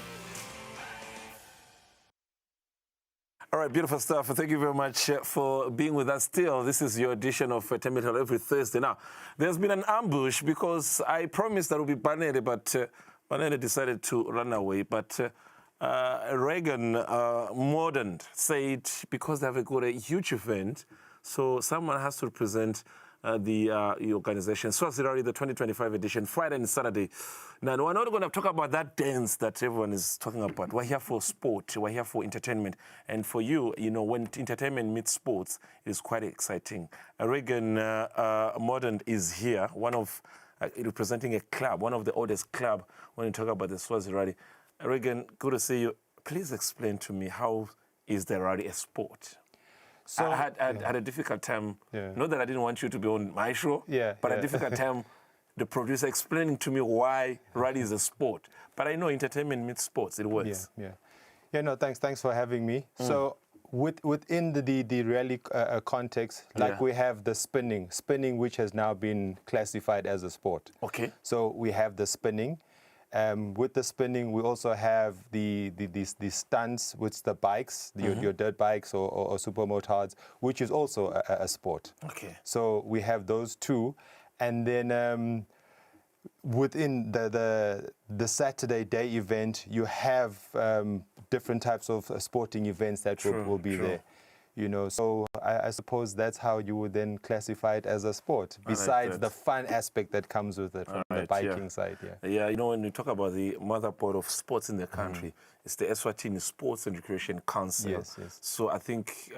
All right, beautiful stuff. Thank you very much for being with us still. This is your edition of Temidlalo every Thursday. Now, there's been an ambush because I promised that it would be Banele, but Banele decided to run away. But Reagan Mordaunt said because they have got a huge event, so someone has to represent the organization. Swazi, the 2025 edition, Friday and Saturday. Now, we're not going to talk about that dance that everyone is talking about. We're here for sport. We're here for entertainment. And for you, you know, when entertainment meets sports, it's quite exciting. Reagan Mordaunt is here, one of representing a club, one of the oldest club when you talk about the Swazi Rally. Reagan, good to see you. Please explain to me, how is the rally a sport? So, I had a difficult time, not that I didn't want you to be on my show, but a difficult time, the producer explaining to me why rally is a sport. But I know entertainment meets sports, it works. Yeah, no, thanks for having me. So within the rally context, like we have the spinning, which has now been classified as a sport. Okay. So we have the spinning. With the spinning, we also have the stunts with the bikes, your dirt bikes or supermotards, which is also a sport. Okay. So we have those two. And then within the Saturday day event, you have different types of sporting events that will be there. You know, so I suppose that's how you would then classify it as a sport, besides the fun aspect that comes with it from the biking side. Yeah, you know, when you talk about the motherboard of sports in the country, it's the Eswatini Sports and Recreation Council. Yes. So I think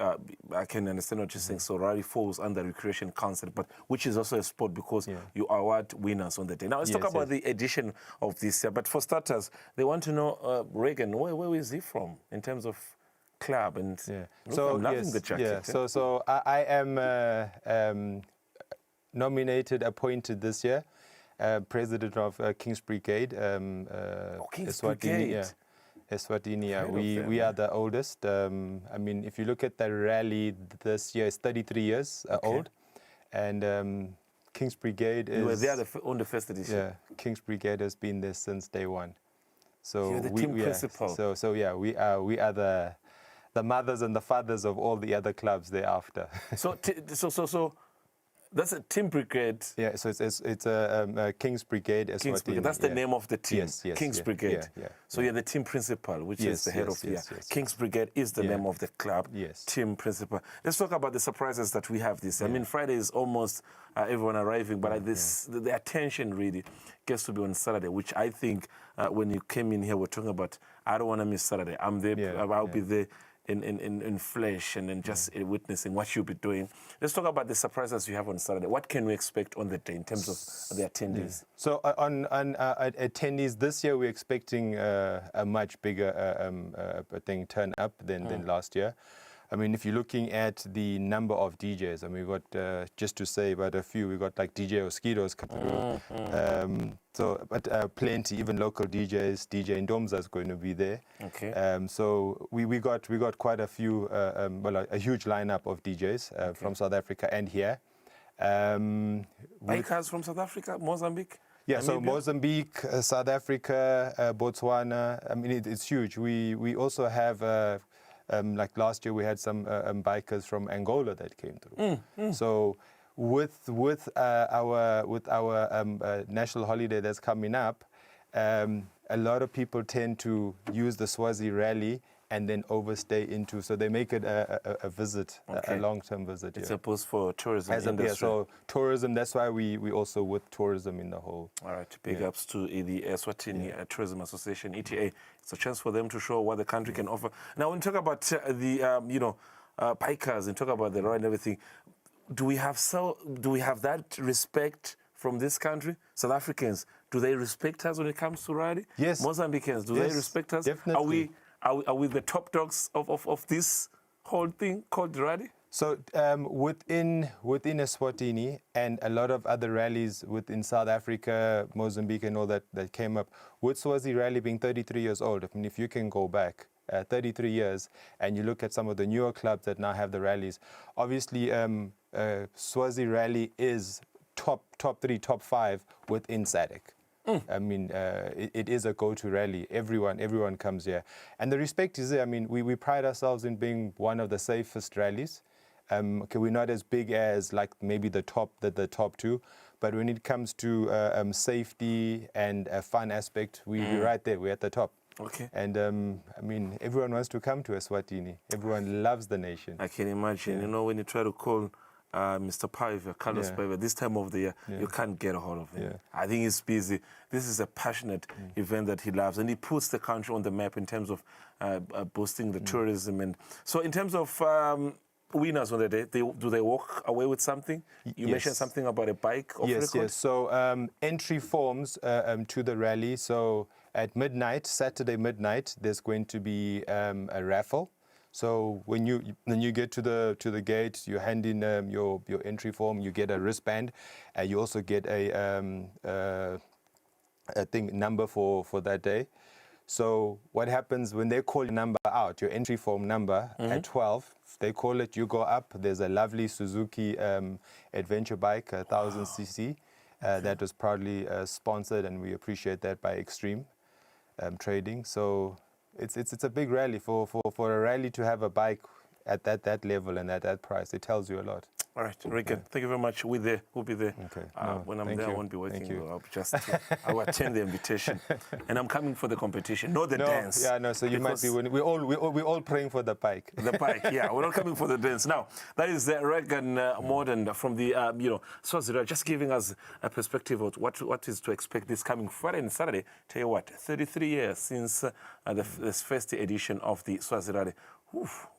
I can understand what you're saying. So rally falls under Recreation Council, but which is also a sport because you are award winners on the day. Now let's talk about the edition of this year. But for starters, they want to know, Reagan, where is he from in terms of club? And so I'm loving the jacket. So I am nominated, appointed this year, president of King's Brigade. King's Brigade. Eswatini. We are the oldest. I mean, if you look at the rally this year, it's 33 years old, and King's Brigade is. You were there on the first edition. Yeah, King's Brigade has been there since day one. So you're the team principal. So we are the mothers and the fathers of all the other clubs thereafter. So that's a team brigade. Yeah, so it's a King's Brigade. King's Brigade. That's the name of the team. Yes. King's Brigade. So you're the team principal, which is the head of the King's Brigade is the name of the club. Yes. Team principal. Let's talk about the surprises that we have this. I mean, Friday is almost everyone arriving, but the attention really gets to be on Saturday, which I think when you came in here, we're talking about, I don't want to miss Saturday. I'm there. I'll be there in flesh and then just witnessing what you'll be doing. Let's talk about the surprises you have on Saturday. What can we expect on the day in terms of the attendees? So on attendees this year, we're expecting a much bigger turn up than last year. I mean, if you're looking at the number of DJs, I mean, we've got, just to say about a few, we've got like DJ Oskidos coming through. But plenty, even local DJs, DJ Ndomza is going to be there. Okay. So we got quite a few, a huge lineup of DJs from South Africa and here. Bikers from South Africa, Mozambique? Yeah, so Mozambique, South Africa, Botswana, I mean, it's huge. We also have... like last year, we had some bikers from Angola that came through. So with our national holiday that's coming up, a lot of people tend to use the Swazi rally and then overstay into, so they make it a visit, a long-term visit. It's a boost for tourism industry. Yeah, so tourism, that's why we also with tourism in the whole. All right, big ups to the Eswatini Tourism Association, ETA. It's a chance for them to show what the country can offer. Now, when we talk about the, bikers and talk about the road and everything, do we have that respect from this country? South Africans, do they respect us when it comes to riding? Yes. Mozambicans, do they respect us? Definitely. Are we the top dogs of this whole thing called rally? So within Eswatini and a lot of other rallies within South Africa, Mozambique and all that came up, with Swazi rally being 33 years old, I mean, if you can go back 33 years and you look at some of the newer clubs that now have the rallies, obviously Swazi rally is top 3, top 5 within SADC. I mean, it is a go-to rally. Everyone comes here. And the respect is there. I mean, we pride ourselves in being one of the safest rallies. We're not as big as like maybe the top 2, but when it comes to safety and a fun aspect, we're right there. We're at the top. Okay. And I mean, everyone wants to come to Eswatini. Everyone loves the nation. I can imagine. You know, when you try to call Mr. Paiva, Carlos Paiva, this time of the year, you can't get a hold of him. I think he's busy. This is a passionate event that he loves, and he puts the country on the map in terms of boosting the tourism. And so in terms of winners on the day, do they walk away with something? You mentioned something about a bike off record? Yes. So entry forms to the rally. So at midnight, Saturday midnight, there's going to be a raffle. So when you get to the gate, you hand in your entry form. You get a wristband. You also get a number for that day. So what happens when they call your number out, your entry form number at 12? They call it. You go up. There's a lovely Suzuki adventure bike, 1000cc, that was proudly sponsored, and we appreciate that by Extreme Trading. So. It's a big rally for a rally to have a bike at that level and at that price. It tells you a lot. All right, Regan, thank you very much. We'll be there. Okay. When I'm there, I won't be working. I will attend the invitation, and I'm coming for the competition, not the dance. Yeah, no. So you might be. We're all praying for the bike. The bike, yeah. We're not coming for the dance. Now, that is Regan Morden from the Swazi, just giving us a perspective of what is to expect this coming Friday and Saturday. Tell you what, 33 years since this first edition of the Swazi Rally.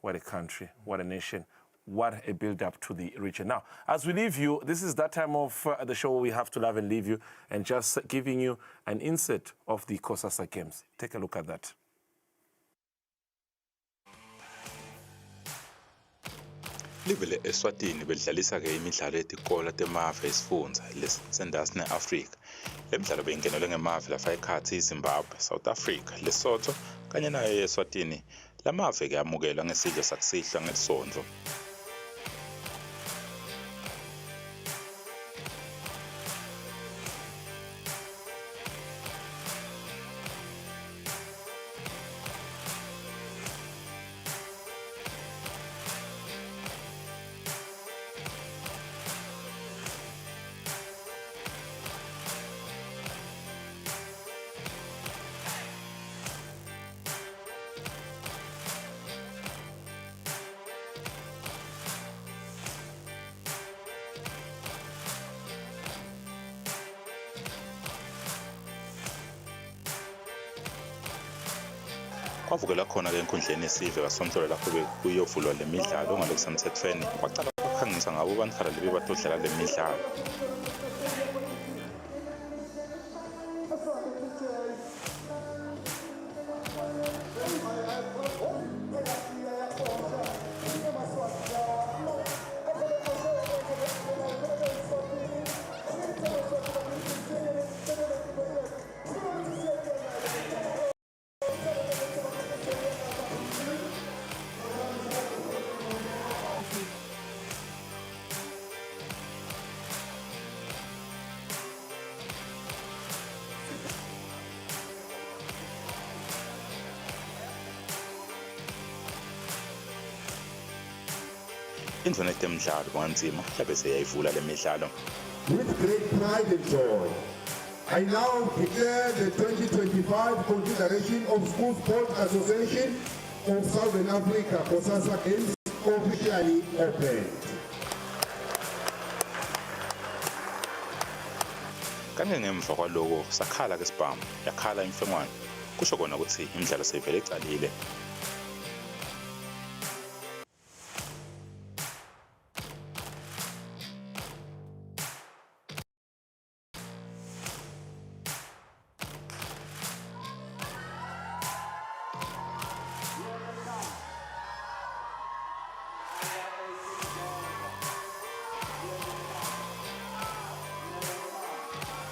What a country! What a nation! What a build-up to the region. Now, as we leave you, this is that time of the show where we have to love and leave you, and just giving you an insert of the Cossasa Games. Take a look at that. Livele eSwatini bedlalisa ke imidlalo yetikolo temave esifundza lesendasi ne-Afrika. Le midlalo beyingenelwe ngemave lafa ekhatsi iZimbabwe, South Africa, Lesotho kanye nayo eSwatini. La mave ke amukelwa ngesidlo sakusihlwa ngelisondvo. Kwavukela khona ke enkundleni yesive kaSomhlolo lapho bekuyovulwa le midlalo ngalokusemthethweni kwacala ukukhangisa ngabo bantu lebe batodlala le midlalo. Indvuna Temidlalo kwanzima yabe seyayivula le midlalo. With great pride and joy, I now declare the 2025 Confederation of School Sport Association of Southern Africa, Cossasa Games, officially opened. Kange ngemva kwaloko sakhala ke sibhamu yakhala imfengwane kusho kona ukuthi imidlalo sevele icalile.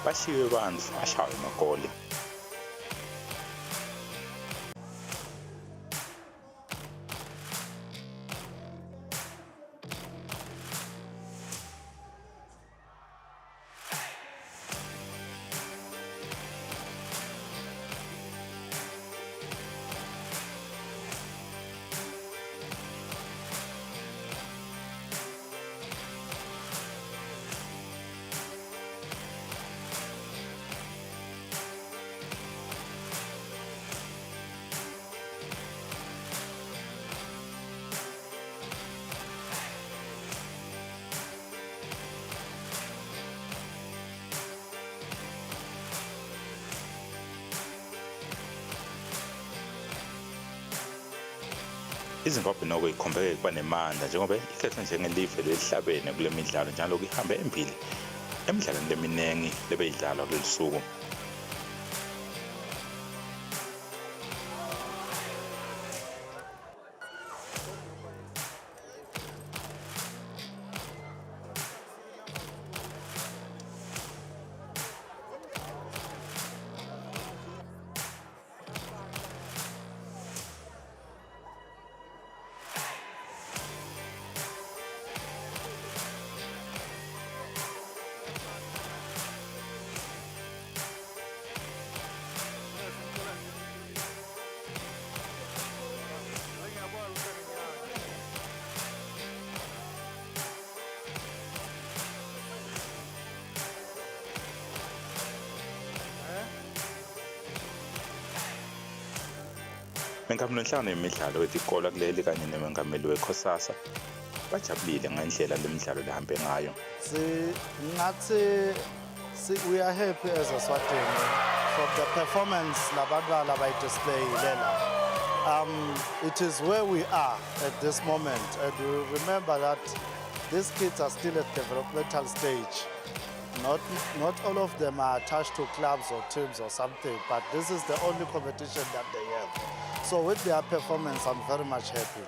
Bashiwe bandla ashawe magoli. iZimbabwe noko ikhombeke kuba nemandla njengoba ikhethwe njengelive lelihlabene kule midlalo njalo ihambe embili emidlalweni leminingi lebeyidlalwa kuleli suku. Mengamnhlangano yemidlalo wetikolo kuleli kanye nemengameli weCossasa bajabulile ngendlela lemidlalo lehambe ngayo. We are happy as a Swatini from the performance labantwana by display lela. It is where we are at this moment, and we remember that these kids are still at developmental stage. Not all of them are attached to clubs or teams or something, but this is the only competition that they have. So with their performance, I'm very much happy.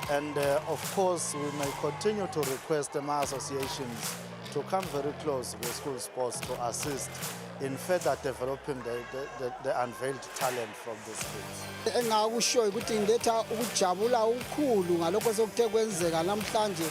And of course, we may continue to request the associations to come very close with school sports to assist in further developing the unveiled talent from these kids. Engakusho ukuthi ngetha ukujabula ukukhulu ngalokho sokuthe kwenzeka namhlanje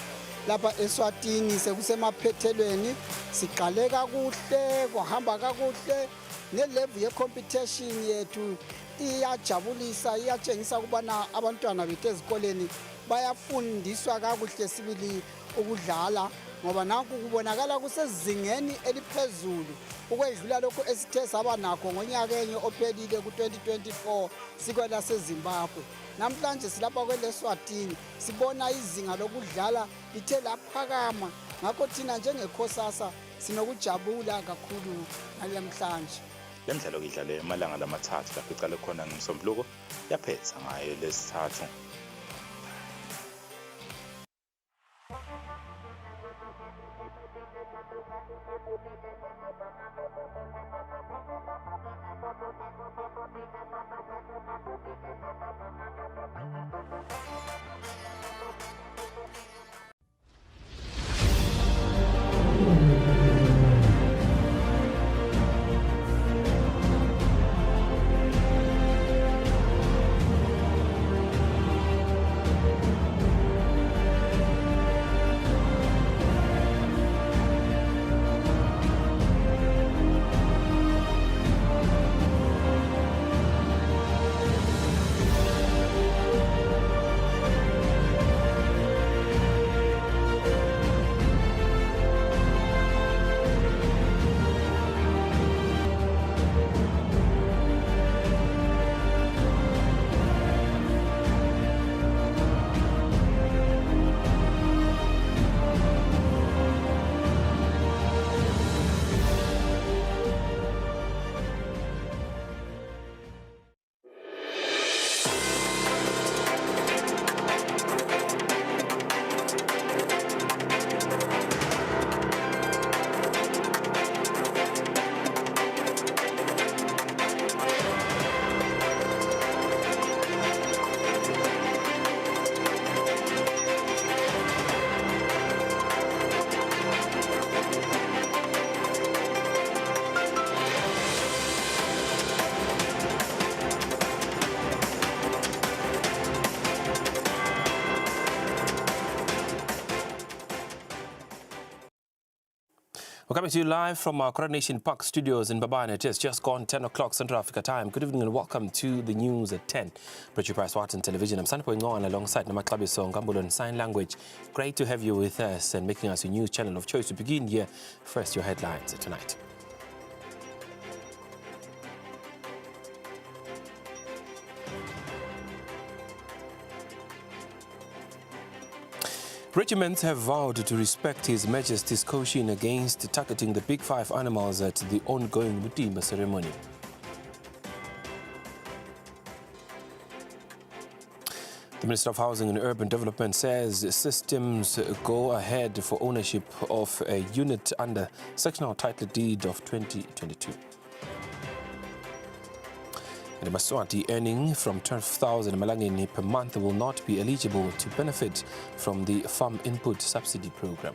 lapha eSwatini sekusemaphethelweni siqale kakuhle kwahamba kakuhle nelevel yecompetition yethu iyajabulisa iyatshengisa ukubana abantwana bethu ezikoleni bayafundiswa kakuhle sibili ukudlala ngoba nanku kubonakala kusezingeni eliphezulu ukwedlula lokho esithe saba nakho ngonyaka enye ophelile ku2024 sikwela seZimbabwe. Namhlanje silapha kweleSwatini sibona izinga lokudlala lithe laphakama ngakho thina njengeCossasa sinokujabula kakhulu nalemhlanje. Lemidlalo idlale emalanga lamathathu lapho iqale khona ngomsombuluko yaphetha ngayo lesithathu. We're coming to you live from our Coronation Park studios in Babane. It has just gone 10 o'clock Central Africa time. Good evening and welcome to the news at 10. Brought to you by Swati Television. I'm Sanpo on alongside Namaklabi Song, Gambulo and Sign Language. Great to have you with us and making us your news channel of choice. To begin here, first your headlines tonight. Regiments have vowed to respect His Majesty's caution against targeting the Big Five animals at the ongoing Mutimba ceremony. The Minister of Housing and Urban Development says systems go ahead for ownership of a unit under sectional title deed of 2022. And the Maswati earning from 12,000 Malangeni per month will not be eligible to benefit from the Farm Input Subsidy Program.